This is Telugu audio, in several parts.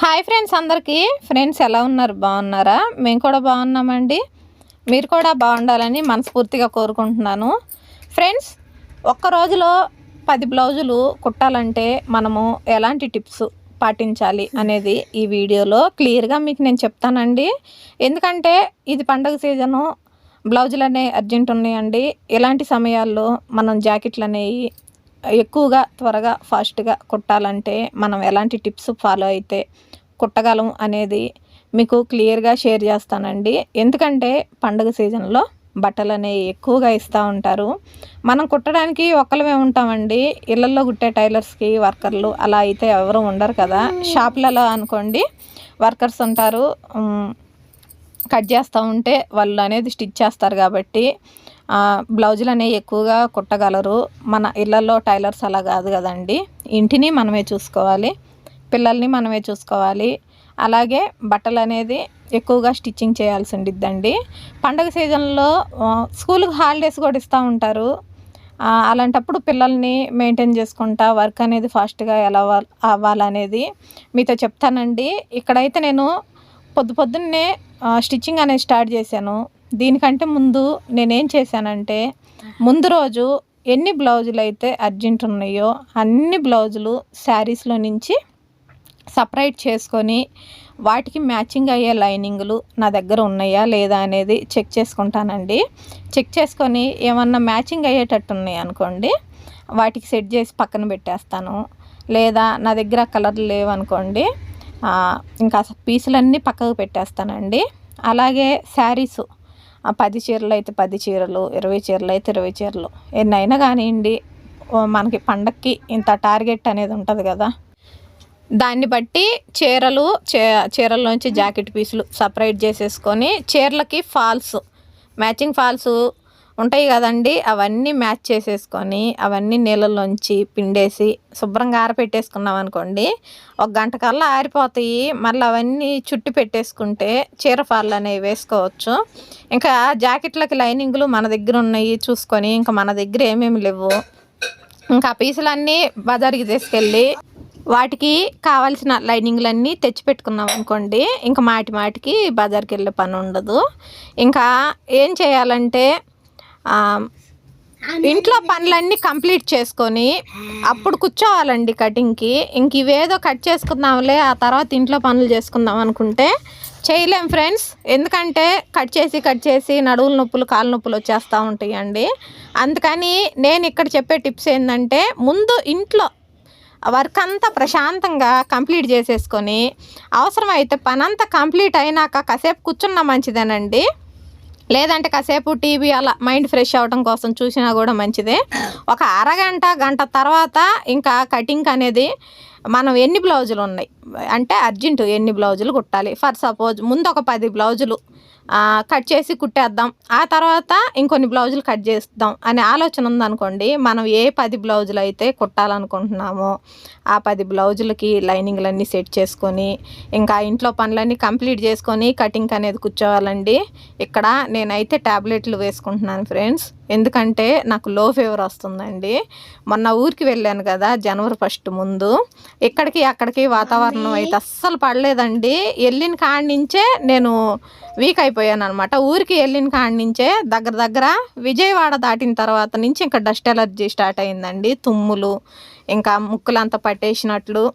హాయ్ ఫ్రెండ్స్, అందరికీ ఫ్రెండ్స్ ఎలా ఉన్నారు? బాగున్నారా? మేము కూడా బాగున్నామండి. మీరు కూడా బాగుండాలని మనస్ఫూర్తిగా కోరుకుంటున్నాను. ఫ్రెండ్స్, ఒక్క రోజులో 10 బ్లౌజులు కుట్టాలంటే మనము ఎలాంటి టిప్స్ పాటించాలి అనేది ఈ వీడియోలో క్లియర్గా మీకు నేను చెప్తానండి. ఎందుకంటే ఇది పండగ సీజను, బ్లౌజులు అనేవి అర్జెంట్ ఉన్నాయండి. ఇలాంటి సమయాల్లో మనం జాకెట్లు అనేవి ఎక్కువగా త్వరగా ఫాస్ట్గా కుట్టాలంటే మనం ఎలాంటి టిప్స్ ఫాలో అయితే కుట్టగలం అనేది మీకు క్లియర్గా షేర్ చేస్తానండి. ఎందుకంటే పండుగ సీజన్లో బట్టలు అనేవి ఎక్కువగా ఇస్తూ ఉంటారు. మనం కుట్టడానికి ఒక్కలమే ఉంటామండి. ఇళ్ళల్లో కుట్టే టైలర్స్కి వర్కర్లు అలా అయితే ఎవరు ఉండరు కదా. షాపులలో అనుకోండి వర్కర్స్ ఉంటారు, కట్ చేస్తూ ఉంటే వాళ్ళు అనేది స్టిచ్ చేస్తారు కాబట్టి బ్లౌజులు అనేవి ఎక్కువగా కుట్టగలరు. మన ఇళ్ళల్లో టైలర్స్ అలా కాదు కదండి. ఇంటిని మనమే చూసుకోవాలి, పిల్లల్ని మనమే చూసుకోవాలి. అలాగే బట్టలు అనేది ఎక్కువగా స్టిచ్చింగ్ చేయాల్సి ఉండిద్దండి. పండగ సీజన్లో స్కూల్కి హాలిడేస్ కూడా ఇస్తూ ఉంటారు. అలాంటప్పుడు పిల్లల్ని మెయింటైన్ చేసుకుంటా వర్క్ అనేది ఫాస్ట్గా ఎలా అవ్వాలనేది మీతో చెప్తానండి. ఇక్కడైతే నేను పొద్దున్నే స్టిచ్చింగ్ అనేది స్టార్ట్ చేశాను. దీనికంటే ముందు నేనేం చేశానంటే, ముందు రోజు ఎన్ని బ్లౌజులు అయితే అర్జెంట్ ఉన్నాయో అన్ని బ్లౌజులు శారీస్లో నుంచి సపరేట్ చేసుకొని వాటికి మ్యాచింగ్ అయ్యే లైనింగ్లు నా దగ్గర ఉన్నాయా లేదా అనేది చెక్ చేసుకుంటానండి. చెక్ చేసుకొని ఏమన్నా మ్యాచింగ్ అయ్యేటట్టు ఉన్నాయి అనుకోండి, వాటికి సెట్ చేసి పక్కన పెట్టేస్తాను. లేదా నా దగ్గర కలర్లు లేవనుకోండి, ఇంకా పీసులన్నీ పక్కకు పెట్టేస్తానండి. అలాగే శారీసు 10 చీరలు అయితే 10 చీరలు, 20 చీరలు అయితే 20 చీరలు, ఎన్నైనా కానివ్వండి, మనకి పండక్కి ఇంత టార్గెట్ అనేది ఉంటుంది కదా. దాన్ని బట్టి చీరల్లోంచి జాకెట్ పీసులు సపరేట్ చేసేసుకొని చీరలకి మ్యాచింగ్ ఫాల్స్ ఉంటాయి కదండి, అవన్నీ మ్యాచ్ చేసేసుకొని అవన్నీ నీళ్ళల్లోంచి పిండేసి శుభ్రంగా ఆరపెట్టేసుకున్నాం అనుకోండి, 1 గంట కల్లా ఆరిపోతాయి. మళ్ళీ అవన్నీ చుట్టి పెట్టేసుకుంటే చీర ఫాళ్ళు అనేవి వేసుకోవచ్చు. ఇంకా జాకెట్లకి లైనింగ్లు మన దగ్గర ఉన్నాయి చూసుకొని, ఇంకా మన దగ్గర ఏమేమి లేవు, ఇంకా పీసులన్నీ బజార్కి తీసుకెళ్ళి వాటికి కావాల్సిన లైనింగ్లన్నీ తెచ్చిపెట్టుకున్నాం అనుకోండి, ఇంకా మాటికి బజార్కి వెళ్ళే పని ఉండదు. ఇంకా ఏం చేయాలంటే, ఇంట్లో పనులన్నీ కంప్లీట్ చేసుకొని అప్పుడు కూర్చోవాలండి కటింగ్కి. ఇంక ఇవేదో కట్ చేసుకుందాంలే ఆ తర్వాత ఇంట్లో పనులు చేసుకుందాం అనుకుంటే చేయలేం ఫ్రెండ్స్. ఎందుకంటే కట్ చేసి నడువుల నొప్పులు, కాళ్ళ నొప్పులు వచ్చేస్తూ ఉంటాయండి. అందుకని నేను ఇక్కడ చెప్పే టిప్స్ ఏంటంటే, ముందు ఇంట్లో వర్క్ అంతా ప్రశాంతంగా కంప్లీట్ చేసేసుకొని అవసరమైతే పని అంతా కంప్లీట్ అయినాక కాసేపు కూర్చున్నా మంచిదేనండి. లేదంటే కాసేపు టీవీ అలా మైండ్ ఫ్రెష్ అవ్వడం కోసం చూసినా కూడా మంచిదే. ఒక గంట తర్వాత ఇంకా కటింగ్ అనేది మనం ఎన్ని బ్లౌజులు ఉన్నాయి అంటే అర్జెంటు ఎన్ని బ్లౌజులు కుట్టాలి, ఫర్ సపోజ్ ముందు ఒక 10 బ్లౌజులు కట్ చేసి కుట్టేద్దాం, ఆ తర్వాత ఇంకొన్ని బ్లౌజులు కట్ చేద్దాం అనే ఆలోచన ఉందనుకోండి, మనం ఏ 10 బ్లౌజులు అయితే కుట్టాలనుకుంటున్నామో ఆ 10 బ్లౌజులకి లైనింగ్లన్నీ సెట్ చేసుకొని ఇంకా ఇంట్లో పనులన్నీ కంప్లీట్ చేసుకొని కటింగ్ అనేది కూర్చోవాలండి. ఇక్కడ నేనైతే ట్యాబ్లెట్లు వేసుకుంటున్నాను ఫ్రెండ్స్, ఎందుకంటే నాకు లో ఫీవర్ వస్తుందండి. మొన్న ఊరికి వెళ్ళాను కదా జనవరి 1 ముందు, అక్కడికి వాతావరణం అయితే అస్సలు పడలేదండి. వెళ్ళిన కాడి నుంచే నేను వీక్ అయిపోయాను అనమాట. ఊరికి వెళ్ళిన కాడి నుంచే దగ్గర విజయవాడ దాటిన తర్వాత నుంచి ఇంకా డస్ట్ ఎలర్జీ స్టార్ట్ అయిందండి. తుమ్ములు, ఇంకా ముక్కులంతా పట్టేసినట్లు,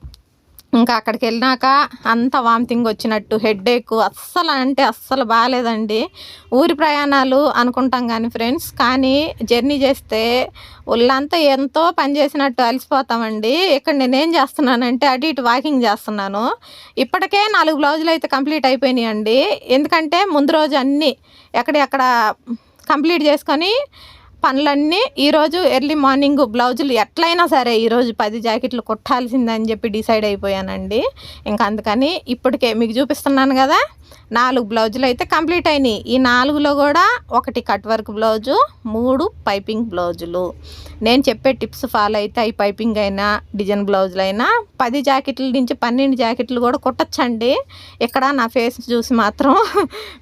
ఇంకా అక్కడికి వెళ్ళినాక అంత వామిటింగ్ వచ్చినట్టు, హెడ్ఏక్, అస్సలు బాగాలేదండి. ఊరి ప్రయాణాలు అనుకుంటాం కానీ ఫ్రెండ్స్, కానీ జర్నీ చేస్తే ఒళ్ళంతా ఎంతో పని చేసినట్టు అలసిపోతామండి. ఇక్కడ నేనేం చేస్తున్నానంటే అటు ఇటు వాకింగ్ చేస్తున్నాను. ఇప్పటికే 4 బ్లౌజులు అయితే కంప్లీట్ అయిపోయినాయండి. ఎందుకంటే ముందు రోజు అన్నీ ఎక్కడ కంప్లీట్ చేసుకొని పనులన్నీ ఈరోజు ఎర్లీ మార్నింగ్ బ్లౌజులు ఎట్లయినా సరే ఈరోజు 10 జాకెట్లు కుట్టాల్సిందని చెప్పి డిసైడ్ అయిపోయానండి. ఇంకా అందుకని ఇప్పటికే మీకు చూపిస్తున్నాను కదా, 4 బ్లౌజులు అయితే కంప్లీట్ అయినాయి. ఈ 4లో కూడా 1 కట్ వర్క్ బ్లౌజు, 3 పైపింగ్ బ్లౌజులు. నేను చెప్పే టిప్స్ ఫాలో అయితే అవి పైపింగ్ అయినా డిజైన్ బ్లౌజులు అయినా 10 జాకెట్ల నుంచి 12 జాకెట్లు కూడా కుట్టచ్చండి. ఇక్కడ నా ఫేస్ చూసి మాత్రం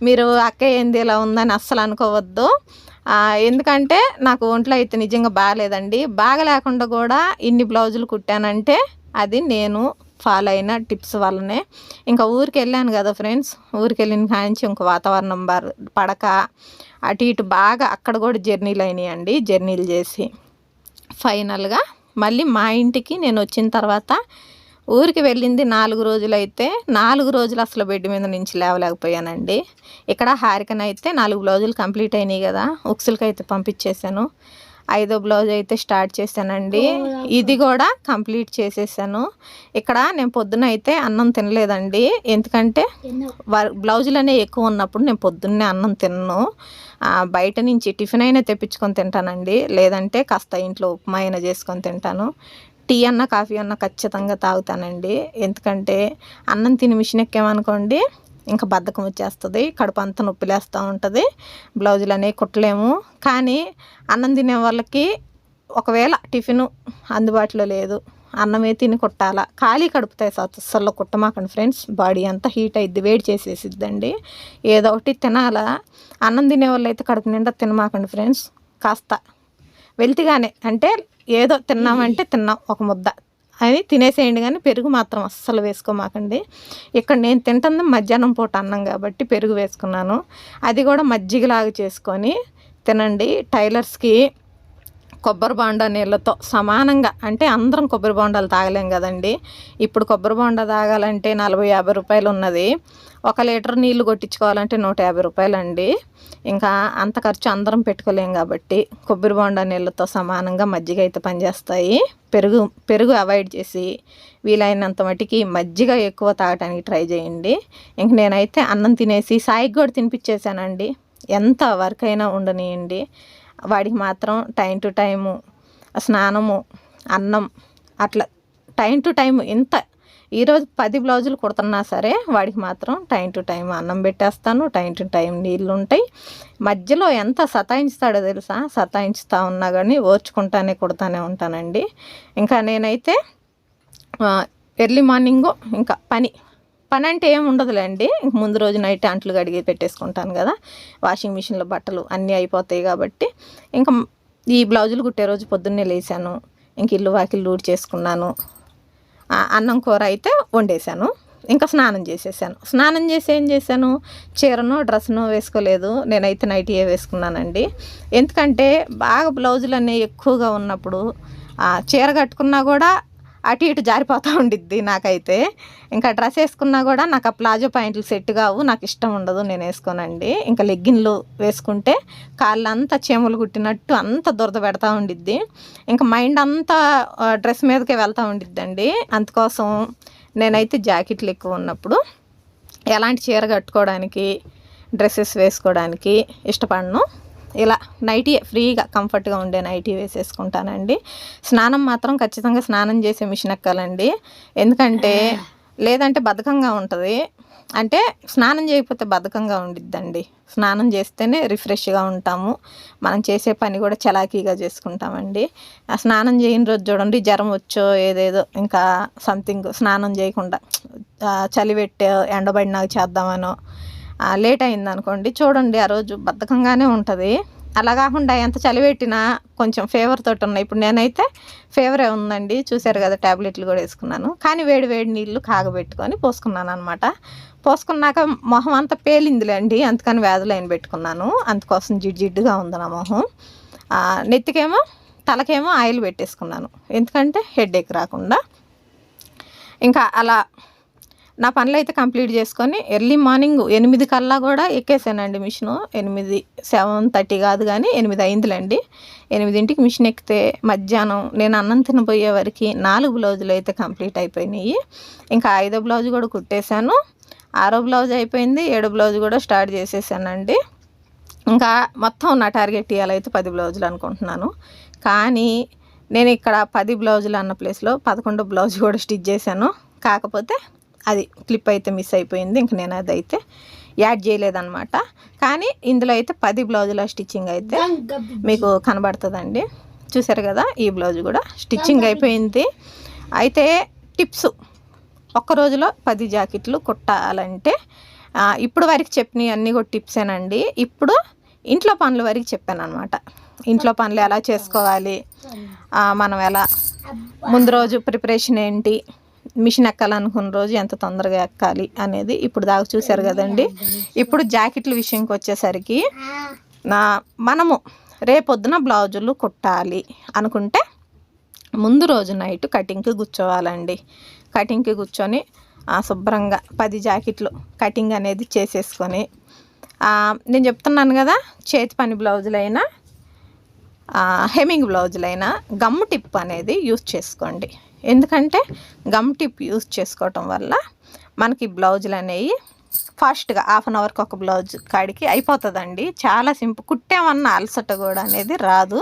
మీరు అక్క ఏంది ఇలా ఉందని అస్సలు అనుకోవద్దు. ఎందుకంటే నాకు ఒంట్లో అయితే నిజంగా బాగాలేదండి. బాగా లేకుండా కూడా ఇన్ని బ్లౌజులు కుట్టానంటే అది నేను ఫాలో అయిన టిప్స్ వల్లనే. ఇంకా ఊరికి వెళ్ళాను కదా ఫ్రెండ్స్, ఊరికి వెళ్ళిన కాంచి ఇంక వాతావరణం పడక అటు ఇటు బాగా అక్కడ కూడా జర్నీలు అయినాయండి. జర్నీలు చేసి ఫైనల్గా మళ్ళీ మా ఇంటికి నేను వచ్చిన తర్వాత ఊరికి వెళ్ళింది 4 రోజులైతే 4 రోజులు అసలు బెడ్ మీద నుంచి లేవలేకపోయానండి. ఇక్కడ హారికనైతే 4 బ్లౌజులు కంప్లీట్ అయినాయి కదా, ఉక్సులకైతే పంపించేశాను. 5వ బ్లౌజ్ అయితే స్టార్ట్ చేశానండి. ఇది కూడా కంప్లీట్ చేసేసాను. ఇక్కడ నేను పొద్దున అయితే అన్నం తినలేదండి, ఎందుకంటే బ్లౌజులు అనేవి ఎక్కువ ఉన్నప్పుడు నేను పొద్దున్నే అన్నం తినను. బయట నుంచి టిఫిన్ అయినా తెప్పించుకొని తింటానండి, లేదంటే కాస్త ఇంట్లో ఉప్మా అయినా చేసుకొని తింటాను. టీ అన్న కాఫీ అన్న ఖచ్చితంగా తాగుతానండి, ఎందుకంటే అన్నం తిని మిషన్ ఎక్కామనుకోండి ఇంకా బద్ధకం వచ్చేస్తుంది, కడుపు అంతా నొప్పిలేస్తూ ఉంటుంది, బ్లౌజులు అనేవి కుట్టలేము. కానీ అన్నం తినే వాళ్ళకి ఒకవేళ టిఫిన్ అందుబాటులో లేదు, అన్నమే తిని కుట్టాలా, ఖాళీ కడుపుతాయి అస్సలు కుట్టమాకండి ఫ్రెండ్స్, బాడీ అంతా హీట్ అయ్యిద్ది, వేడి చేసేసిద్దండి. ఏదో ఒకటి తినాలా. అన్నం తినే వాళ్ళు అయితే కడుపు నిండా తినమాకండి ఫ్రెండ్స్, కాస్త వెళ్తిగానే అంటే ఏదో తిన్నామంటే తిన్నాం ఒక ముద్ద అని తినేసేయండి, కానీ పెరుగు మాత్రం అస్సలు వేసుకోమాకండి. ఇక్కడ నేను తింటుంది మధ్యాహ్నం పూట అన్నం కాబట్టి పెరుగు వేసుకున్నాను, అది కూడా మజ్జిగలాగా చేసుకొని తినండి. టైలర్స్కి కొబ్బరి బోండా నీళ్ళతో సమానంగా, అంటే అందరం కొబ్బరి బోండాలు తాగలేం కదండి. ఇప్పుడు కొబ్బరి బోండా తాగాలంటే 40-50 రూపాయలు ఉన్నది, 1 లీటర్ నీళ్లు కొట్టించుకోవాలంటే 150 రూపాయలు అండి. ఇంకా అంత ఖర్చు అందరం పెట్టుకోలేం కాబట్టి కొబ్బరి బోండా నీళ్ళతో సమానంగా మజ్జిగ అయితే పనిచేస్తాయి. పెరుగు అవాయిడ్ చేసి వీలైనంత మటుకి మజ్జిగ ఎక్కువ తాగడానికి ట్రై చేయండి. ఇంక నేనైతే అన్నం తినేసి సాయికి కూడా తినిపించేసానండి. ఎంత వర్క్ అయినా ఉండనియండి, వాడికి మాత్రం టైం టు టైము స్నానము, అన్నం, అట్లా టైం టు టైం. ఇంత ఈరోజు 10 బ్లౌజులు కుడుతున్నా సరే వాడికి మాత్రం టైం టు టైం అన్నం పెట్టేస్తాను, టైం టు టైం నీళ్ళు ఉంటాయి. మధ్యలో ఎంత సతాయించుతాడో తెలుసా, సతాయించుతా ఉన్నా కానీ ఓర్చుకుంటానే కుడతానే ఉంటానండి. ఇంకా నేనైతే ఎర్లీ మార్నింగు ఇంకా పని అంటే ఏమి ఉండదులేండి, ఇంక ముందు రోజు నైట్ అంట్లు కడిగి పెట్టేసుకుంటాను కదా, వాషింగ్ మిషన్లో బట్టలు అన్నీ అయిపోతాయి కాబట్టి. ఇంకా ఈ బ్లౌజులు కుట్టే రోజు పొద్దున్నే లేచాను, ఇంక ఇల్లు వాకిలు ఊడ్చి చేసుకున్నాను, అన్నం కూర అయితే వండేసాను, ఇంకా స్నానం చేసేసాను. స్నానం చేసి ఏం చేశాను, చీరనో డ్రెస్నో వేసుకోలేదు, నేనైతే నైటీయే వేసుకున్నానండి. ఎందుకంటే బాగా బ్లౌజులు అనేవి ఎక్కువగా ఉన్నప్పుడు చీర కట్టుకున్నా కూడా అటు ఇటు జారిపోతూ ఉండిద్ది నాకైతే. ఇంకా డ్రెస్ వేసుకున్నా కూడా నాకు ఆ ప్లాజో పాయింట్లు సెట్ కావు, నాకు ఇష్టం ఉండదు, నేను వేసుకోనండి. ఇంకా లెగ్గిన్లు వేసుకుంటే కాళ్ళంతా చీమలు కుట్టినట్టు అంత దురద పెడతా ఉండిద్ది, ఇంకా మైండ్ అంతా డ్రెస్ మీదకే వెళ్తూ ఉండిద్దండి. అందుకోసం నేనైతే జాకెట్లు ఎక్కువ ఉన్నప్పుడు ఎలాంటి చీర కట్టుకోవడానికి డ్రెస్సెస్ వేసుకోవడానికి ఇష్టపడను. ఇలా నైటీ ఫ్రీగా కంఫర్ట్గా ఉండే నైటీ వేసేసుకుంటానండి. స్నానం మాత్రం ఖచ్చితంగా స్నానం చేసే మిషన్ ఎక్కాలండి, ఎందుకంటే లేదంటే బద్ధకంగా ఉంటుంది. అంటే స్నానం చేయకపోతే బద్ధకంగా ఉండిద్దండి, స్నానం చేస్తేనే రిఫ్రెష్గా ఉంటాము, మనం చేసే పని కూడా చలాకీగా చేసుకుంటామండి. ఆ స్నానం చేయని రోజు చూడండి, జ్వరం వచ్చో ఏదేదో ఇంకా సంథింగ్ స్నానం చేయకుండా చలి పెట్టే ఎండబడినాక చేద్దామనో లేట్ అయింది అనుకోండి, చూడండి ఆ రోజు బద్ధకంగానే ఉంటుంది. అలా కాకుండా ఎంత చలి పెట్టినా కొంచెం ఫీవర్ తోటి ఉన్నాయి, ఇప్పుడు నేనైతే ఫీవరే ఉందండి, చూశారు కదా, ట్యాబ్లెట్లు కూడా వేసుకున్నాను. కానీ వేడి నీళ్ళు కాగబెట్టుకొని పోసుకున్నాను అనమాట. పోసుకున్నాక మొహం అంతా పేలిందిలేండి, అందుకని వ్యాధులైన పెట్టుకున్నాను, అందుకోసం జిడ్డుగా ఉంది నా మొహం. నెత్తికేమో తలకేమో ఆయిల్ పెట్టేసుకున్నాను, ఎందుకంటే హెడేక్ రాకుండా. ఇంకా అలా నా పనులు అయితే కంప్లీట్ చేసుకొని ఎర్లీ మార్నింగ్ 8 కల్లా కూడా ఎక్కేసానండి మిషను. 7:30 కాదు కానీ 8 అయిందిలేండి. 8ంటికి మిషన్ ఎక్కితే మధ్యాహ్నం నేను అన్నం తినబోయే వరకు 4 బ్లౌజులు అయితే కంప్లీట్ అయిపోయినాయి. ఇంకా 5వ బ్లౌజ్ కూడా కుట్టేశాను, 6వ బ్లౌజ్ అయిపోయింది, 7వ బ్లౌజ్ కూడా స్టార్ట్ చేసేసానండి. ఇంకా మొత్తం నా టార్గెట్ ఇవాళైతే 10 బ్లౌజులు అనుకుంటున్నాను. కానీ నేను ఇక్కడ 10 బ్లౌజులు అన్న ప్లేస్లో 11వ బ్లౌజ్ కూడా స్టిచ్ చేశాను, కాకపోతే అది క్లిప్ అయితే మిస్ అయిపోయింది, ఇంక నేను అదైతే యాడ్ చేయలేదన్నమాట. కానీ ఇందులో అయితే 10 బ్లౌజుల స్టిచ్చింగ్ అయితే మీకు కనబడుతుందండి, చూసారు కదా. ఈ బ్లౌజ్ కూడా స్టిచ్చింగ్ అయిపోయింది. అయితే టిప్స్, ఒక్క రోజులో 10 జాకెట్లు కుట్టాలంటే ఇప్పుడు వరకు చెప్పినవి అన్నీ కూడా టిప్సేనండి. ఇప్పుడు ఇంట్లో పనుల వరకు చెప్పాను అనమాట. ఇంట్లో పనులు ఎలా చేసుకోవాలి, మనం ఎలా ముందు రోజు ప్రిపరేషన్ ఏంటి, మిషన్ ఎక్కాలనుకున్న రోజు ఎంత తొందరగా ఎక్కాలి అనేది ఇప్పుడు దాకా చూశారు కదండి. ఇప్పుడు జాకెట్ల విషయంకి వచ్చేసరికి మనము రేపొద్దున బ్లౌజులు కుట్టాలి అనుకుంటే ముందు రోజు నైట్ కటింగ్కి కూర్చోవాలండి. కటింగ్కి కూర్చొని శుభ్రంగా 10 జాకెట్లు కటింగ్ అనేది చేసేసుకొని, నేను చెప్తున్నాను కదా, చేతి పని బ్లౌజులైనా హెమ్మింగ్ బ్లౌజులైనా గమ్ టిప్ అనేది యూజ్ చేసుకోండి. ఎందుకంటే గమ్ టిప్ యూజ్ చేసుకోవటం వల్ల మనకి బ్లౌజులు అనేవి ఫాస్ట్గా 1/2 అవర్కి ఒక బ్లౌజ్ కాడికి అయిపోతుందండి. చాలా సింపుల్. కుట్టామన్న అలసట కూడా అనేది రాదు.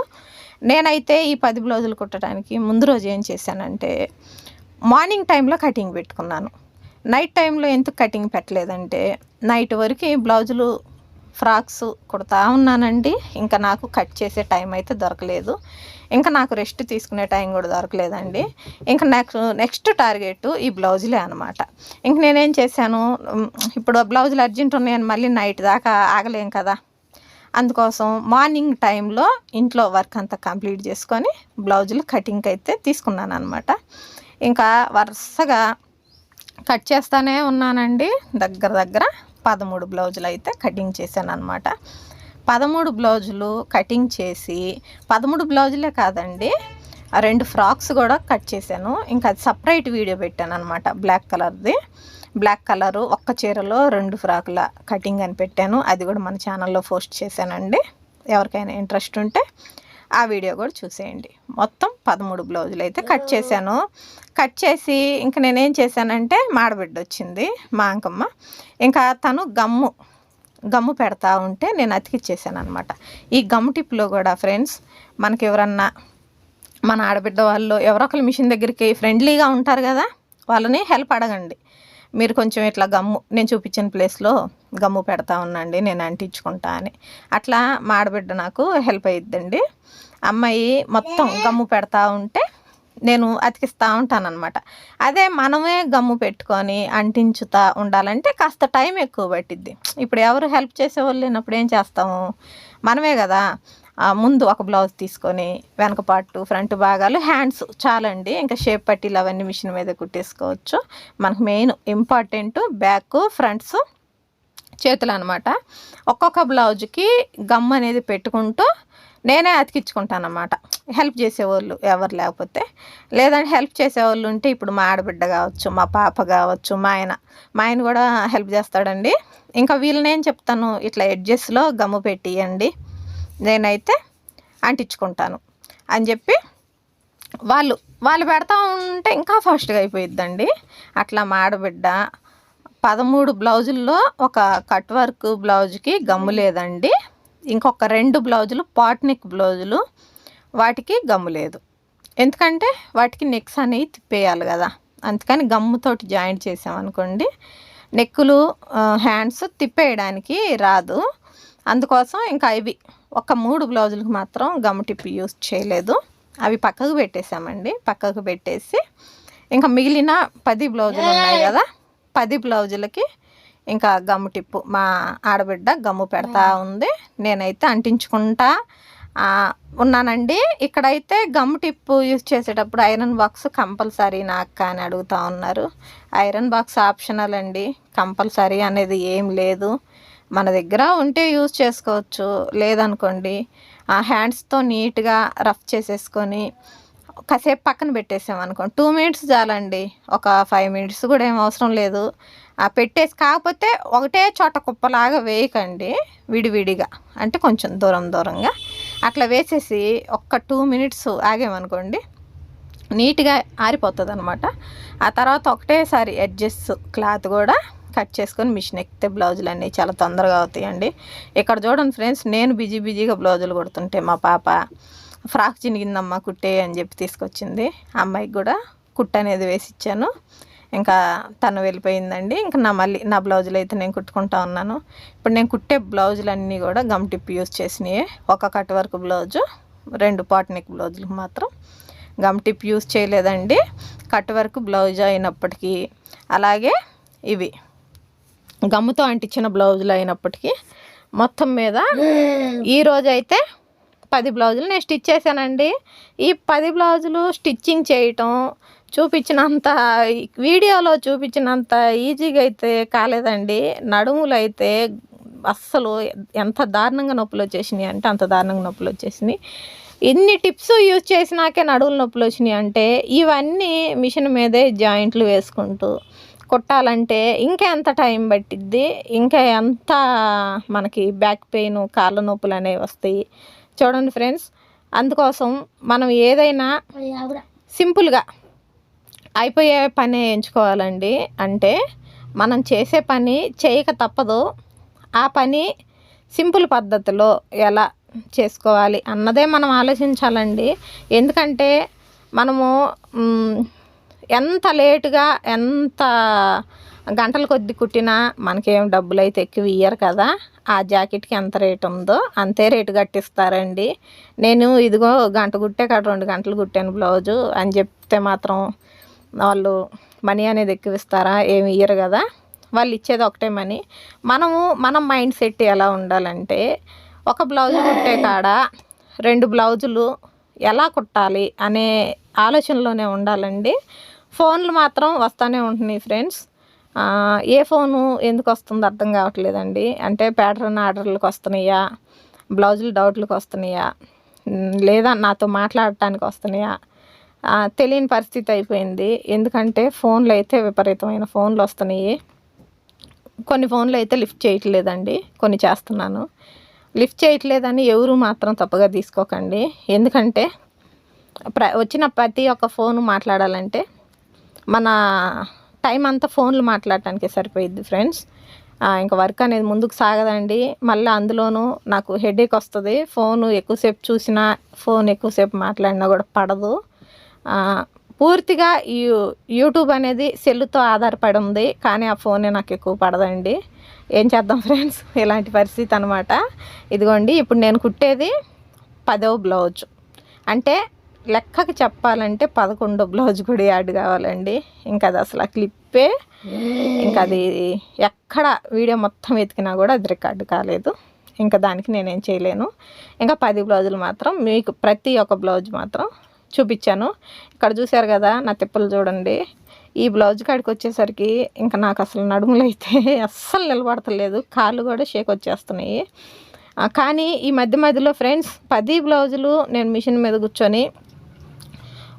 నేనైతే ఈ 10 బ్లౌజులు కుట్టడానికి ముందు రోజు ఏం చేశానంటే, మార్నింగ్ టైంలో కటింగ్ పెట్టుకున్నాను. నైట్ టైంలో ఎందుకు కటింగ్ పెట్టలేదంటే, నైట్ వరకు బ్లౌజులు ఫ్రాక్స్ కుడతా ఉన్నానండి. ఇంకా నాకు కట్ చేసే టైం అయితే దొరకలేదు. ఇంకా నాకు రెస్ట్ తీసుకునే టైం కూడా దొరకలేదండి. ఇంకా నెక్స్ట్ టార్గెట్ ఈ బ్లౌజులే అనమాట. ఇంక నేనేం చేశాను, ఇప్పుడు బ్లౌజులు అర్జెంట్ ఉన్నాయని మళ్ళీ నైట్ దాకా ఆగలేం కదా. అందుకోసం మార్నింగ్ టైంలో ఇంట్లో వర్క్ అంతా కంప్లీట్ చేసుకొని బ్లౌజులు కటింగ్కి అయితే తీసుకున్నాను అనమాట. ఇంకా వరుసగా కట్ చేస్తూనే ఉన్నానండి. దగ్గర 13 బ్లౌజులు అయితే కటింగ్ చేశాను అనమాట. 13 బ్లౌజులు కటింగ్ చేసి, 13 బ్లౌజులే కాదండి, 2 ఫ్రాక్స్ కూడా కట్ చేశాను. ఇంకా అది సపరేట్ వీడియో పెట్టాను అనమాట. బ్లాక్ కలరు ఒక్క చీరలో 2 ఫ్రాకుల కటింగ్ అని పెట్టాను. అది కూడా మన ఛానల్లో పోస్ట్ చేశానండి. ఎవరికైనా ఇంట్రెస్ట్ ఉంటే ఆ వీడియో కూడా చూసేయండి. మొత్తం 13 బ్లౌజులు అయితే కట్ చేశాను. కట్ చేసి ఇంకా నేనేం చేశానంటే, మాడబిడ్డ వచ్చింది, మా అంకమ్మ. ఇంకా తను గమ్ము పెడతా ఉంటే నేను అతికిచ్చేసాను అనమాట. ఈ గమ్ టిప్లో కూడా ఫ్రెండ్స్, మనకి ఎవరన్నా మన ఆడబిడ్డ వాళ్ళు ఎవరొకరు మిషన్ దగ్గరికి ఫ్రెండ్లీగా ఉంటారు కదా, వాళ్ళని హెల్ప్ అడగండి. మీరు కొంచెం ఇట్లా నేను చూపించిన ప్లేస్లో గమ్ము పెడతా ఉండండి, నేను అంటించుకుంటా అని. అట్లా మా ఆడబిడ్డ నాకు హెల్ప్ అయ్యిద్దండి. అమ్మాయి మొత్తం గమ్ము పెడతా ఉంటే నేను అతికిస్తూ ఉంటానన్నమాట. అదే మనమే గమ్ము పెట్టుకొని అంటించుతా ఉండాలంటే కాస్త టైం ఎక్కువ పట్టిద్ది. ఇప్పుడు ఎవరు హెల్ప్ చేసేవాళ్ళు లేనప్పుడు ఏం చేస్తాము, మనమే కదా. ముందు ఒక బ్లౌజ్ తీసుకొని వెనక పార్టు, ఫ్రంట్ భాగాలు, హ్యాండ్స్ చాలండి. ఇంకా షేప్ పట్టీలు అవన్నీ మిషన్ మీద కుట్టేసుకోవచ్చు. మనకు మెయిన్ ఇంపార్టెంట్ బ్యాక్, ఫ్రంట్స్, చేతులు అనమాట. ఒక్కొక్క బ్లౌజ్కి గమ్ అనేది పెట్టుకుంటూ నేనే అతికించుకుంటానమాట. హెల్ప్ చేసేవాళ్ళు ఎవరు లేకపోతే, లేదంటే హెల్ప్ చేసేవాళ్ళు ఉంటే ఇప్పుడు మా ఆడబిడ్డ కావచ్చు, మా పాప కావచ్చు, మా ఆయన కూడా హెల్ప్ చేస్తాడండి. ఇంకా వీళ్ళని ఏం చెప్తాను, ఇట్లా ఎడ్జెస్లో గమ్ము పెట్టియండి, నేనైతే అంటించుకుంటాను అని చెప్పి వాళ్ళు పెడతా ఉంటే ఇంకా ఫాస్ట్గా అయిపోయిద్దండి. అట్లా మా ఆడబిడ్డ 13 బ్లౌజుల్లో ఒక కట్ వర్క్ బ్లౌజ్కి గమ్ము లేదండి. ఇంకొక 2 బ్లౌజులు పాట్ నెక్ బ్లౌజులు, వాటికి గమ్ము లేదు. ఎందుకంటే వాటికి నెక్స్ అనేవి తిప్పేయాలి కదా, అందుకని గమ్ముతోటి జాయింట్ చేసామనుకోండి నెక్కులు, హ్యాండ్స్ తిప్పేయడానికి రాదు. అందుకోసం ఇంకా ఇవి ఒక 3 బ్లౌజులకు మాత్రం గమ్ టిప్ యూజ్ చేయలేదు. అవి పక్కకు పెట్టేసామండి. పక్కకు పెట్టేసి ఇంకా మిగిలిన 10 బ్లౌజులు ఉన్నాయి కదా, 10 బ్లౌజులకి ఇంకా గమ్ టిప్పు మా ఆడబిడ్డ గమ్ము పెడతా ఉంది, నేనైతే అంటించుకుంటా ఉన్నానండి. ఇక్కడైతే గమ్ టిప్పు యూజ్ చేసేటప్పుడు ఐరన్ బాక్స్ కంపల్సరీ నాకు అని అడుగుతూ ఉన్నారు. ఐరన్ బాక్స్ ఆప్షనల్ అండి, కంపల్సరీ అనేది ఏం లేదు. మన దగ్గర ఉంటే యూజ్ చేసుకోవచ్చు, లేదనుకోండి హ్యాండ్స్తో నీట్గా రఫ్ చేసేసుకొని కాసేపు పక్కన పెట్టేసామనుకోండి, 2 మినిట్స్ చాలండి. ఒక 5 మినిట్స్ కూడా ఏం అవసరం లేదు. పెట్టేసి, కాకపోతే ఒకటే చోట కుప్పలాగా వేయకండి, విడివిడిగా, అంటే కొంచెం దూరంగా అట్లా వేసేసి ఒక్క 2 మినిట్స్ ఆగామనుకోండి నీట్గా ఆరిపోతుంది అనమాట. ఆ తర్వాత ఒకటేసారి ఎడ్జెస్ క్లాత్ కూడా కట్ చేసుకొని మిషన్ ఎక్కితే బ్లౌజులు అన్నీ చాలా తొందరగా అవుతాయండి. ఇక్కడ చూడండి ఫ్రెండ్స్, నేను బిజీగా బ్లౌజులు కుడుతుంటే మా పాప ఫ్రాక్ చినిగిందమ్మా కుట్టే అని చెప్పి తీసుకొచ్చింది. అమ్మాయికి కూడా కుట్ట అనేది వేసి ఇచ్చాను. ఇంకా తను వెళ్ళిపోయిందండి. ఇంకా నా బ్లౌజులు అయితే నేను కుట్టుకుంటా ఉన్నాను. ఇప్పుడు నేను కుట్టే బ్లౌజులన్నీ కూడా గమ్ టిప్ యూజ్ చేసినాయి. ఒక cut work blouse, 2 pot neck బ్లౌజులకు మాత్రం గమ్ టిప్ యూజ్ చేయలేదండి. కట్ వర్క్ బ్లౌజ్ అయినప్పటికీ, అలాగే ఇవి గమ్ముతో అంటించిన బ్లౌజులు అయినప్పటికీ మొత్తం మీద ఈరోజైతే 10 బ్లౌజులు నేను స్టిచ్ చేశానండి. ఈ 10 బ్లౌజులు స్టిచ్చింగ్ చేయటం చూపించినంత వీడియోలో చూపించినంత ఈజీగా అయితే కాలేదండి. నడుములు అయితే అస్సలు ఎంత దారుణంగా నొప్పులు వచ్చేసినాయి అంటే అంత దారుణంగా నొప్పులు వచ్చేసినాయి. ఎన్ని టిప్స్ యూజ్ చేసినాకే నడుములు నొప్పులు వచ్చినాయి అంటే ఇవన్నీ మిషన్ మీదే జాయింట్లు వేసుకుంటూ కుట్టాలంటే ఇంకా ఎంత టైం పట్టిద్ది, ఇంకా ఎంత మనకి బ్యాక్ పెయిన్ కాళ్ళ నొప్పులు అనేవి వస్తాయి. చూడండి ఫ్రెండ్స్, అందుకోసం మనం ఏదైనా సింపుల్గా అయిపోయే పని ఎంచుకోవాలండి. అంటే మనం చేసే పని చేయక తప్పదు. ఆ పని సింపుల్ పద్ధతిలో ఎలా చేసుకోవాలి అన్నదే మనం ఆలోచించాలండి. ఎందుకంటే మనము ఎంత లేటుగా ఎంత గంటల కొద్ది కుట్టినా మనకేం డబ్బులు అయితే ఎక్కువ ఇయ్యరు కదా. ఆ జాకెట్కి ఎంత రేటు ఉందో అంతే రేటు కట్టిస్తారండి. నేను ఇదిగో గంట కుట్టే కాడ 2 గంటలు కుట్టాను బ్లౌజు అని చెప్తే మాత్రం వాళ్ళు మనీ అనేది ఎక్కువ ఇస్తారా? ఏమి ఇయ్యరు కదా. వాళ్ళు ఇచ్చేది ఒకటే మనీ. మన మైండ్ సెట్ ఎలా ఉండాలంటే ఒక బ్లౌజు కుట్టే కాడ 2 బ్లౌజులు ఎలా కుట్టాలి అనే ఆలోచనలోనే ఉండాలండి. ఫోన్లు మాత్రం వస్తూనే ఉంటున్నాయి ఫ్రెండ్స్. ఏ ఫోను ఎందుకు వస్తుందో అర్థం కావట్లేదండి. అంటే ప్యాటర్న్ ఆర్డర్లకు వస్తున్నాయా, బ్లౌజులు డౌట్లకు వస్తున్నాయా, లేదా నాతో మాట్లాడటానికి వస్తున్నాయా, తెలియని పరిస్థితి అయిపోయింది. ఎందుకంటే ఫోన్లు అయితే విపరీతమైన ఫోన్లు వస్తున్నాయి. కొన్ని ఫోన్లు అయితే లిఫ్ట్ చేయట్లేదండి, కొన్ని చేస్తున్నాను. లిఫ్ట్ చేయట్లేదని ఎవరు మాత్రం తప్పుగా తీసుకోకండి. ఎందుకంటే వచ్చిన ప్రతి ఒక్క ఫోను మాట్లాడాలంటే మన టైం అంతా ఫోన్లు మాట్లాడటానికి సరిపోయిద్ది ఫ్రెండ్స్. ఇంకా వర్క్ అనేది ముందుకు సాగదండి. మళ్ళీ అందులోనూ నాకు హెడేక్ వస్తుంది. ఫోను ఎక్కువసేపు చూసినా, ఫోన్ ఎక్కువసేపు మాట్లాడినా కూడా పడదు. పూర్తిగా యూట్యూబ్ అనేది సెల్లుతో ఆధారపడి ఉంది, కానీ ఆ ఫోనే నాకు ఎక్కువ పడదండి. ఏం చేద్దాం ఫ్రెండ్స్, ఇలాంటి పరిస్థితి అనమాట. ఇదిగోండి, ఇప్పుడు నేను కుట్టేది 10వ బ్లౌజ్. అంటే లెక్కకి చెప్పాలంటే 11వ బ్లౌజ్ కూడా యాడ్ కావాలండి. ఇంకా అది అసలు ఆ క్లిప్పే, ఇంకా అది ఎక్కడ వీడియో మొత్తం వెతికినా కూడా అది రికార్డు కాలేదు. ఇంకా దానికి నేనేం చేయలేను. ఇంకా 10 బ్లౌజులు మాత్రం మీకు ప్రతి ఒక్క బ్లౌజ్ మాత్రం చూపించాను. ఇక్కడ చూశారు కదా నా తిప్పలు చూడండి. ఈ బ్లౌజ్ కాడికి వచ్చేసరికి ఇంకా నాకు అసలు నడుములు అయితే అస్సలు నిలబడతలేదు, కాళ్ళు కూడా షేక్ వచ్చేస్తున్నాయి. కానీ ఈ మధ్యలో ఫ్రెండ్స్ 10 బ్లౌజులు నేను మిషన్ మీద కూర్చొని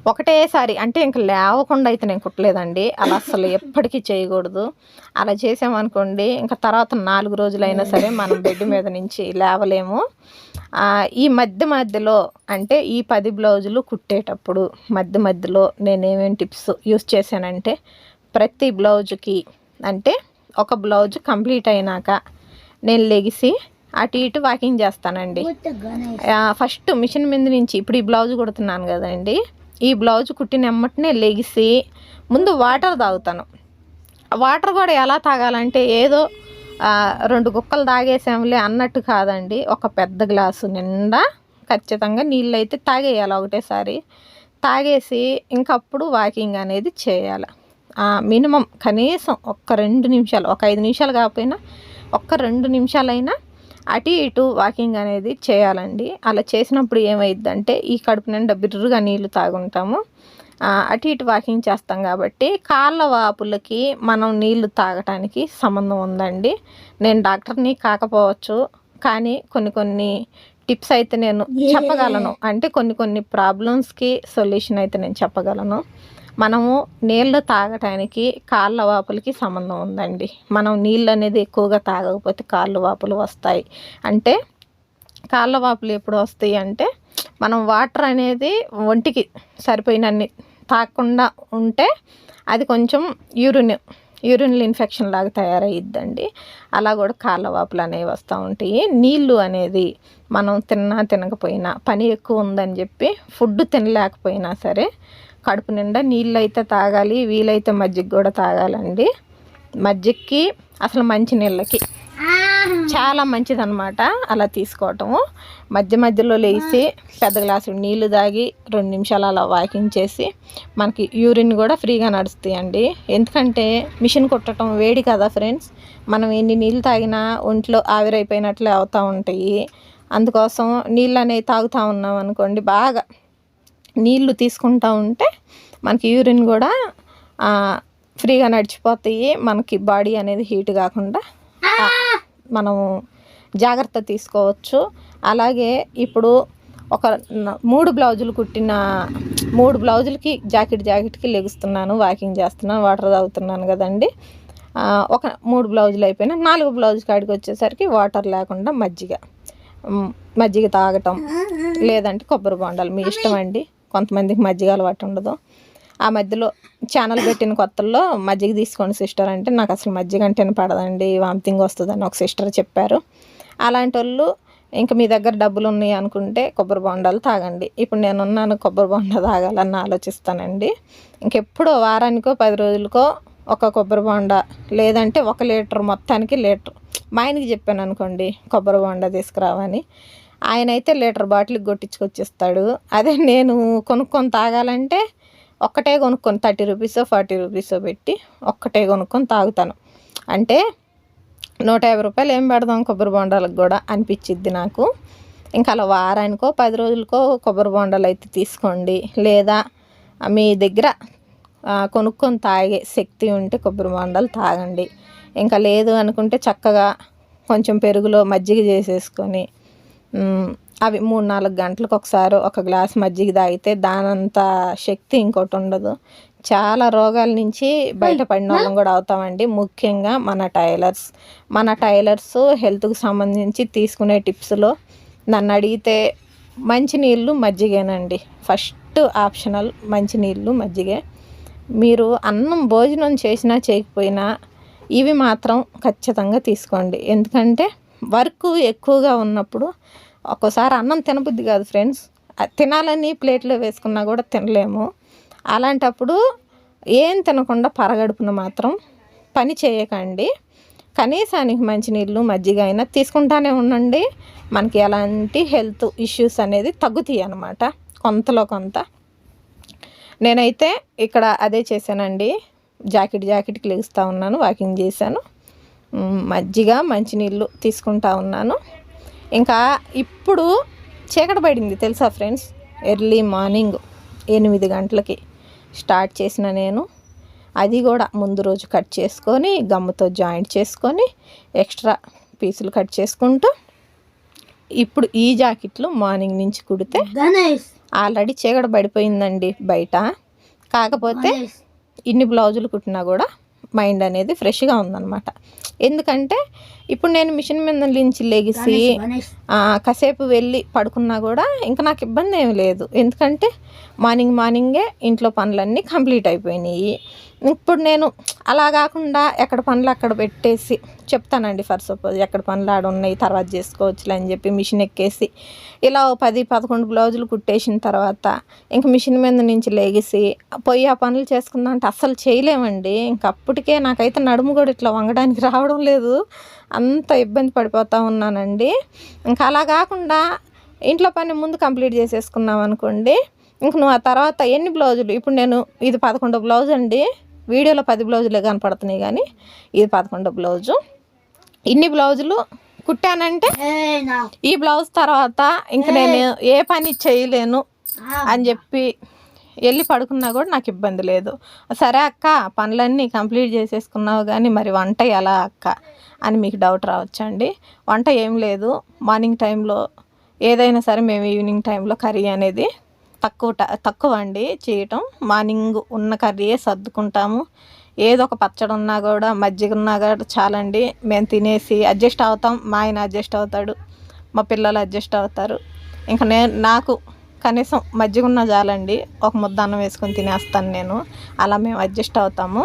ఒకటేసారి, అంటే ఇంకా లేవకుండా అయితే నేను కుట్టలేదండి. అలా అసలు ఎప్పటికీ చేయకూడదు. అలా చేసామనుకోండి ఇంకా తర్వాత 4 రోజులైనా సరే మనం బెడ్ మీద నుంచి లేవలేము. ఈ మధ్యలో అంటే ఈ 10 బ్లౌజులు కుట్టేటప్పుడు మధ్యలో నేనేమేమి టిప్స్ యూస్ చేశానంటే, ప్రతి బ్లౌజుకి అంటే ఒక బ్లౌజ్ కంప్లీట్ అయినాక నేను లెగిసి అటు ఇటు వాకింగ్ చేస్తానండి. ఫస్ట్ మిషన్ మీద నుంచి ఇప్పుడు ఈ బ్లౌజ్ కుడుతున్నాను కదండి, ఈ బ్లౌజ్ కుట్టిన ఎమ్మటనే లెగిసి ముందు వాటర్ తాగుతాను. వాటర్ కూడా ఎలా తాగాలంటే ఏదో 2 గుక్కలు తాగేసాంలే అన్నట్టు కాదండి. ఒక పెద్ద గ్లాసు నిండా ఖచ్చితంగా నీళ్ళు అయితే తాగేయాలి ఒకటేసారి. తాగేసి ఇంకప్పుడు వాకింగ్ అనేది చేయాలి. మినిమం కనీసం ఒక 2 నిమిషాలు, ఒక 5 నిమిషాలు కాకపోయినా ఒక్క 2 నిమిషాలైనా అటు ఇటు వాకింగ్ అనేది చేయాలండి. అలా చేసినప్పుడు ఏమైద్దంటే ఈ కడుపు నిండా బిర్రుగా నీళ్ళు తాగుంటాము. అటు ఇటు వాకింగ్ చేస్తాం కాబట్టి కాళ్ళ వాపులకి మనం నీళ్లు తాగటానికి సంబంధం ఉందండి. నేను డాక్టర్ని కాకపోవచ్చు, కానీ కొన్ని టిప్స్ అయితే నేను చెప్పగలను. అంటే కొన్ని ప్రాబ్లమ్స్కి సొల్యూషన్ అయితే నేను చెప్పగలను. మనము నీళ్ళు తాగటానికి కాళ్ళ వాపులకి సంబంధం ఉందండి. మనం నీళ్ళు అనేది ఎక్కువగా తాగకపోతే కాళ్ళ వాపులు వస్తాయి. అంటే కాళ్ళ వాపులు ఎప్పుడు వస్తాయి అంటే మనం వాటర్ అనేది ఒంటికి సరిపోయినన్ని తాగకుండా ఉంటే అది కొంచెం యూరినల్ ఇన్ఫెక్షన్ లాగా తయారయ్యిద్దండి. అలా కూడా కాళ్ళ వాపులు అనేవి వస్తూ ఉంటాయి. నీళ్ళు అనేది మనం తినకపోయినా, పని ఎక్కువ ఉందని చెప్పి ఫుడ్ తినలేకపోయినా సరే కడుపు నిండా నీళ్ళు అయితే తాగాలి. వీలైతే మజ్జిగ కూడా తాగాలండి. మజ్జిగకి అసలు మంచి నీళ్ళకి చాలా మంచిదన్నమాట అలా తీసుకోవటము. మధ్యలో లేచి పెద్ద గ్లాసు నీళ్ళు తాగి 2 నిమిషాలు అలా వాకింగ్ చేసి మనకి యూరిన్ కూడా ఫ్రీగా నడుస్తాయండి. ఎందుకంటే మిషన్ కుట్టడం వేడి కదా ఫ్రెండ్స్, మనం ఎన్ని నీళ్ళు తాగినా ఒంట్లో ఆవిరైపోయినట్లే అవుతూ ఉంటాయి. అందుకోసం నీళ్ళు అనేవి తాగుతూ ఉన్నాం అనుకోండి, బాగా నీళ్లు తీసుకుంటూ ఉంటే మనకి యూరిన్ కూడా ఫ్రీగా నడిచిపోతాయి. మనకి బాడీ అనేది హీట్ కాకుండా మనము జాగ్రత్త తీసుకోవచ్చు. అలాగే ఇప్పుడు ఒక 3 బ్లౌజులు కుట్టిన 3 బ్లౌజులకి జాకెట్కి లెగుస్తున్నాను, వాకింగ్ చేస్తున్నాను, వాటర్ తాగుతున్నాను కదండి. ఒక 3 బ్లౌజులు అయిపోయినా 4 బ్లౌజ్ కాడికి వచ్చేసరికి వాటర్ లేకుండా మజ్జిగ తాగటం, లేదంటే కొబ్బరి బొండాలు, మీ ఇష్టం అండి. కొంతమందికి మజ్జిగ అలవాటు ఉండదు. ఆ మధ్యలో ఛానల్ పెట్టిన కొత్తల్లో మజ్జిగ తీసుకోండి సిస్టర్ అంటే, నాకు అసలు మజ్జిగ అంటేనే పడదండి, వామిటింగ్ వస్తుందని ఒక సిస్టర్ చెప్పారు. అలాంటి వాళ్ళు ఇంకా మీ దగ్గర డబ్బులు ఉన్నాయి అనుకుంటే కొబ్బరి బొండాలు తాగండి. ఇప్పుడు నేనున్నాను, కొబ్బరి బొండ తాగాలని ఆలోచిస్తానండి. ఇంకెప్పుడో వారానికో 10 రోజులకో ఒక కొబ్బరి బొండ, లేదంటే 1 లీటర్, మొత్తానికి లీటర్. మా ఆయనకి చెప్పాను అనుకోండి కొబ్బరి బొండ తీసుకురావని, ఆయన అయితే లీటర్ బాటిల్కి కొట్టించుకొచ్చిస్తాడు. అదే నేను కొనుక్కొని తాగాలంటే ఒక్కటే కొనుక్కొని 30 రూపీసో 40 రూపీసో పెట్టి ఒక్కటే కొనుక్కొని తాగుతాను. అంటే 150 రూపాయలు ఏం పెడదాం కొబ్బరి బొండాలకు కూడా అనిపించిద్ది నాకు. ఇంకా అలా వారానికో 10 రోజులకో కొబ్బరి బొండాలు అయితే తీసుకోండి. లేదా మీ దగ్గర కొనుక్కొని తాగే శక్తి ఉంటే కొబ్బరి బొండాలు తాగండి. ఇంకా లేదు అనుకుంటే చక్కగా కొంచెం పెరుగులో మజ్జిగ చేసేసుకొని అవి 3-4 గంటలకు ఒకసారి ఒక గ్లాస్ మజ్జిగ తాగితే దానంత శక్తి ఇంకోటి ఉండదు. చాలా రోగాల నుంచి బయటపడిన వాళ్ళం కూడా అవుతామండి. ముఖ్యంగా మన టైలర్స్ హెల్త్కి సంబంధించి తీసుకునే టిప్స్లో నన్ను అడిగితే మంచినీళ్ళు మజ్జిగేనండి. ఫస్ట్ ఆప్షనల్ మంచినీళ్ళు మజ్జిగే. మీరు భోజనం చేసినా చేయకపోయినా ఇవి మాత్రం ఖచ్చితంగా తీసుకోండి. ఎందుకంటే వర్క్ ఎక్కువగా ఉన్నప్పుడు ఒక్కోసారి అన్నం తినబుద్ధి కాదు ఫ్రెండ్స్, తినాలని ప్లేట్లో వేసుకున్నా కూడా తినలేము. అలాంటప్పుడు ఏం తినకుండా పరగడుపున మాత్రం పని చేయకండి. కనీసానికి మంచినీళ్ళు మజ్జిగ అయినా తీసుకుంటానే ఉండండి. మనకి ఎలాంటి హెల్త్ ఇష్యూస్ అనేది తగ్గుతాయి అన్నమాట కొంతలో కొంత. నేనైతే ఇక్కడ అదే చేశానండి, జాకెట్కి లెగుస్తూ ఉన్నాను, వాకింగ్ చేశాను, మజ్జిగ మంచినీళ్ళు తీసుకుంటా ఉన్నాను. ఇంకా ఇప్పుడు చీకటి పడింది తెలుసా ఫ్రెండ్స్. ఎర్లీ మార్నింగ్ 8 గంటలకి స్టార్ట్ చేసిన నేను, అది కూడా ముందు రోజు కట్ చేసుకొని గమ్ముతో జాయింట్ చేసుకొని ఎక్స్ట్రా పీసులు కట్ చేసుకుంటూ ఇప్పుడు ఈ జాకెట్లు మార్నింగ్ నుంచి కుడితే ఆల్రెడీ చీకటి పడిపోయిందండి బయట. కాకపోతే ఇన్ని బ్లౌజులు కుట్టినా కూడా మైండ్ అనేది ఫ్రెష్గా ఉందన్నమాట. ఎందుకంటే ఇప్పుడు నేను మిషన్ మీద నుంచి లెగిసి కాసేపు వెళ్ళి పడుకున్నా కూడా ఇంకా నాకు ఇబ్బంది ఏమి లేదు. ఎందుకంటే మార్నింగే ఇంట్లో పనులన్నీ కంప్లీట్ అయిపోయినాయి. ఇప్పుడు నేను అలా కాకుండా ఎక్కడ పనులు అక్కడ పెట్టేసి చెప్తానండి, ఫర్ సపోజ్ ఎక్కడ పనులు ఆడ ఉన్నాయి తర్వాత చేసుకోవచ్చులే అని చెప్పి మిషన్ ఎక్కేసి ఇలా 10-11 బ్లౌజులు కుట్టేసిన తర్వాత ఇంక మిషన్ మీద నుంచి లెగిసి పోయి ఆ పనులు చేసుకుందాం అంటే అస్సలు చేయలేమండి. ఇంక అప్పటికే నాకైతే నడుము కూడా ఇట్లా వంగడానికి రావడం లేదు, అంత ఇబ్బంది పడిపోతూ ఉన్నానండి. ఇంకా అలా కాకుండా ఇంట్లో పని ముందు కంప్లీట్ చేసేసుకున్నాం అనుకోండి, ఇంక నువ్వు ఆ తర్వాత ఎన్ని బ్లౌజులు, ఇప్పుడు నేను ఇది 11వ బ్లౌజ్ అండి, వీడియోలో 10 బ్లౌజులే కనపడుతున్నాయి కానీ ఇది 11వ బ్లౌజు. ఇన్ని బ్లౌజులు కుట్టానంటే ఈ బ్లౌజ్ తర్వాత ఇంక నేను ఏ పని చేయలేను అని చెప్పి వెళ్ళి పడుకున్నా కూడా నాకు ఇబ్బంది లేదు. సరే అక్క పనులన్నీ కంప్లీట్ చేసేసుకున్నావు కానీ మరి వంట ఎలా అక్క అని మీకు డౌట్ రావచ్చండి. వంట ఏం లేదు, మార్నింగ్ టైంలో ఏదైనా సరే మేము ఈవినింగ్ టైంలో కర్రీ అనేది తక్కువ అండి చేయటం. మార్నింగ్ ఉన్న కర్రీయే సర్దుకుంటాము. ఏదో ఒక పచ్చడి ఉన్నా కూడా మజ్జిగ ఉన్నా కూడా చాలండి, మేము తినేసి అడ్జస్ట్ అవుతాం. మా ఆయన అడ్జస్ట్ అవుతాడు, మా పిల్లలు అడ్జస్ట్ అవుతారు. ఇంకా నాకు కనీసం మజ్జిగ ఉన్నా చాలండి, ఒక ముద్ద అన్నం వేసుకొని తినేస్తాను నేను. అలా మేము అడ్జస్ట్ అవుతాము.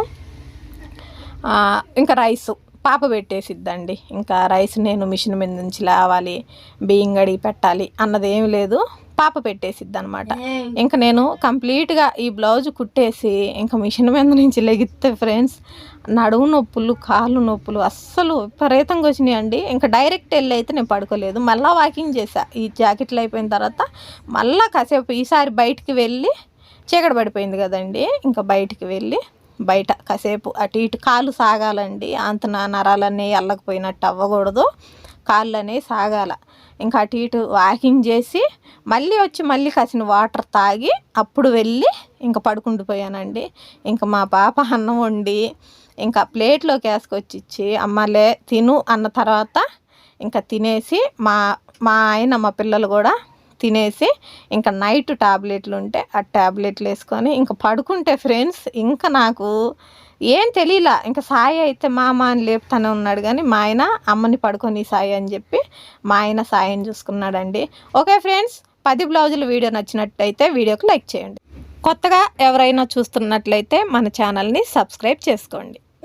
ఇంకా రైసు పాప పెట్టేసిద్దండి. ఇంకా రైస్ నేను మిషన్ మీద నుంచి లేవాలి, బియ్యం కడిగి పెట్టాలి అన్నది ఏమి లేదు, పాప పెట్టేసిద్ది అనమాట. ఇంకా నేను కంప్లీట్గా ఈ బ్లౌజ్ కుట్టేసి ఇంకా మిషన్ మీద నుంచి లెగిస్తే ఫ్రెండ్స్ నడుము నొప్పులు, కాళ్ళు నొప్పులు అస్సలు విపరీతంగా వచ్చినాయి అండి. ఇంకా డైరెక్ట్ వెళ్ళి అయితే నేను పడుకోలేదు, మళ్ళీ వాకింగ్ చేశా. ఈ జాకెట్లు అయిపోయిన తర్వాత మళ్ళీ కాసేపు ఈసారి బయటికి వెళ్ళి, చీకటి పడిపోయింది కదండి, ఇంకా బయటికి వెళ్ళి బయట కాసేపు అటు ఇటు కాళ్ళు సాగాలండి. అంత నరాలన్నీ అల్లకపోయినట్టు అవ్వకూడదు, కాళ్ళు అనేవి సాగాల. ఇంకా అటు ఇటు వాకింగ్ చేసి మళ్ళీ కాసిన వాటర్ తాగి అప్పుడు వెళ్ళి ఇంకా పడుకుండిపోయానండి. ఇంకా మా పాప అన్నం వండి ఇంకా ప్లేట్లోకి వేసుకొచ్చి ఇచ్చి అమ్మలే తిను అన్న తర్వాత ఇంకా తినేసి మా ఆయన మా పిల్లలు కూడా తినేసి ఇంకా నైట్ టాబ్లెట్లు ఉంటే ఆ టాబ్లెట్లు వేసుకొని ఇంకా పడుకుంటే ఫ్రెండ్స్ ఇంకా నాకు ఏం తెలియలా. ఇంకా సాయి అయితే మామ అని లేపుతానే ఉన్నాడు, కానీ మా ఆయన అమ్మని పడుకొని సాయి అని చెప్పి మా ఆయన సాయిని చూసుకున్నాడండి. ఓకే ఫ్రెండ్స్, 10 బ్లౌజుల వీడియో నచ్చినట్టయితే వీడియోకి లైక్ చేయండి. కొత్తగా ఎవరైనా చూస్తున్నట్లయితే మన ఛానల్ని సబ్స్క్రైబ్ చేసుకోండి.